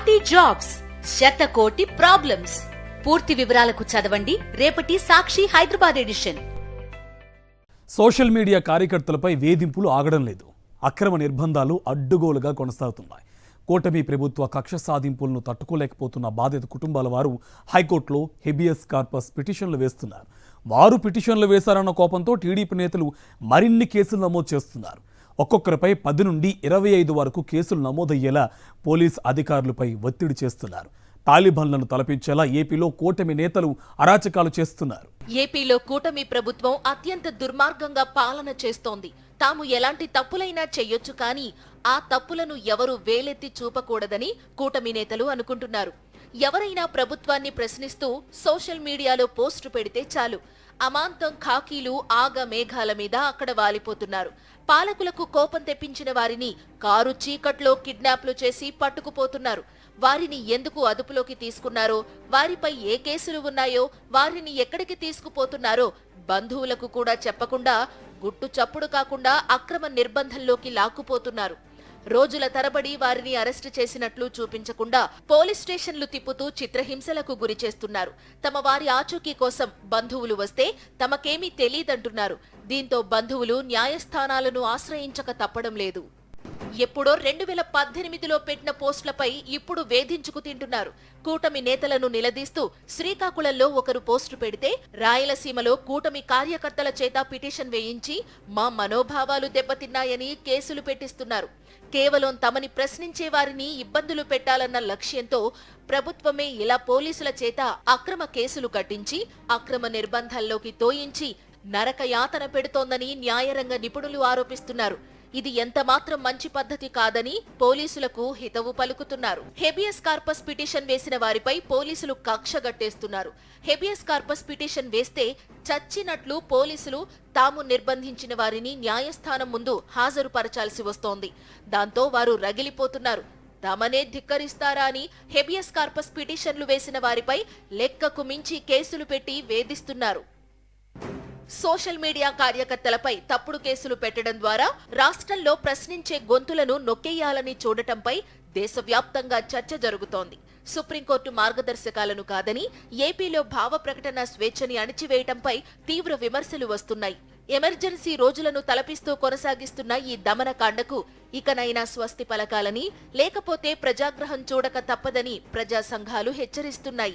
కోటి జాబ్స్, శతకోటి ప్రాబ్లమ్స్. పూర్తి వివరాలకు చదవండి రేపటి Sakshi Hyderabad edition. Social media కార్యకర్తలపై వేధింపులు ఆగడం లేదు. అక్రమ నిర్బంధాలు అడ్డుగోలుగా కొనసాగుతున్నాయి. కూటమి ప్రభుత్వ కక్ష సాధింపులను తట్టుకోలేకపోతున్న బాధిత కుటుంబాల వారు హైకోర్టులో హెబియస్ కార్పస్ పిటిషన్లు వేస్తున్నారు. వారు పిటిషన్లు వేశారన్న కోపంతో టీడీపీ నేతలు మరిన్ని కేసులు నమోదు చేస్తున్నారు. ఒక్కొక్కరిపై 10 నుండి 25 వరకు కేసులు నమోదయ్యేలా పోలీస్ అధికారులపై ఒత్తిడి చేస్తున్నారు. తాలిబాన్లను తలపించేలా ఏపీలో కూటమి నేతలు అరాచకాలు చేస్తున్నారు. ఏపీలో కూటమి ప్రభుత్వం అత్యంత దుర్మార్గంగా పాలన చేస్తోంది. తాము ఎలాంటి తప్పులైనా చెయ్యొచ్చు, కానీ ఆ తప్పులను ఎవరూ వేలెత్తి చూపకూడదని కూటమి నేతలు అనుకుంటున్నారు. ఎవరైనా ప్రభుత్వాన్ని ప్రశ్నిస్తూ సోషల్ మీడియాలో పోస్టు పెడితే చాలు, అమాంతం ఖాకీలు ఆగ మేఘాల మీద అక్కడ వాలిపోతున్నారు. పాలకులకు కోపం తెప్పించిన వారిని కారు చీకట్లో కిడ్నాప్లు చేసి పట్టుకుపోతున్నారు. వారిని ఎందుకు అదుపులోకి తీసుకున్నారో, వారిపై ఏ కేసులు ఉన్నాయో, వారిని ఎక్కడికి తీసుకుపోతున్నారో బంధువులకు కూడా చెప్పకుండా గుట్టు చప్పుడు కాకుండా అక్రమ నిర్బంధంలోకి లాక్కుపోతున్నారు. రోజుల తరబడి వారిని అరెస్టు చేసినట్లు చూపించకుండా పోలీస్ స్టేషన్లు తిప్పుతూ చిత్రహింసలకు గురి చేస్తున్నారు. తమ వారి ఆచూకీ కోసం బంధువులు వస్తే తమకేమీ తెలీదంటున్నారు. దీంతో బంధువులు న్యాయస్థానాలను ఆశ్రయించక తప్పడం లేదు. ఎప్పుడో 2018లో పెట్టిన పోస్టులపై ఇప్పుడు వేధించుకు తింటున్నారు. కూటమి నేతలను నిలదీస్తూ శ్రీకాకుళంలో ఒకరు పోస్టు పెడితే రాయలసీమలో కూటమి కార్యకర్తల చేత పిటిషన్ వేయించి మా మనోభావాలు దెబ్బతిన్నాయని కేసులు పెట్టిస్తున్నారు. కేవలం తమని ప్రశ్నించే వారిని ఇబ్బందులు పెట్టాలన్న లక్ష్యంతో ప్రభుత్వమే ఇలా పోలీసుల చేత అక్రమ కేసులు కట్టించి అక్రమ నిర్బంధాల్లోకి తోయించి నరక యాతన పెడుతోందని న్యాయరంగ నిపుణులు ఆరోపిస్తున్నారు. ఇది ఎంతమాత్రం మంచి పద్ధతి కాదని పోలీసులకు హితవు పలుకుతున్నారు. హెబియస్ కార్పస్ పిటిషన్ వేసిన వారిపై పోలీసులు కక్ష గట్టేస్తున్నారు. హెబియస్ కార్పస్ పిటిషన్ వేస్తే చచ్చినట్లు పోలీసులు తాము నిర్బంధించిన వారిని న్యాయస్థానం ముందు హాజరుపరచాల్సి వస్తోంది. దాంతో వారు రగిలిపోతున్నారు. తమనే ధిక్కరిస్తారా అని హెబియస్ కార్పస్ పిటిషన్లు వేసిన వారిపై లెక్కకు మించి కేసులు పెట్టి వేధిస్తున్నారు. సోషల్ మీడియా కార్యకర్తలపై తప్పుడు కేసులు పెట్టడం ద్వారా రాష్ట్రంలో ప్రశ్నించే గొంతులను నొక్కేయాలని చూడటంపై దేశవ్యాప్తంగా చర్చ జరుగుతోంది. సుప్రీంకోర్టు మార్గదర్శకాలను కాదని ఏపీలో భావ ప్రకటన స్వేచ్ఛని అణిచివేయటంపై తీవ్ర విమర్శలు వస్తున్నాయి. ఎమర్జెన్సీ రోజులను తలపిస్తూ కొనసాగిస్తున్న ఈ దమనకాండకు ఇకనైనా స్వస్తి పలకాలని, లేకపోతే ప్రజాగ్రహం చూడక తప్పదని ప్రజా సంఘాలు హెచ్చరిస్తున్నాయి.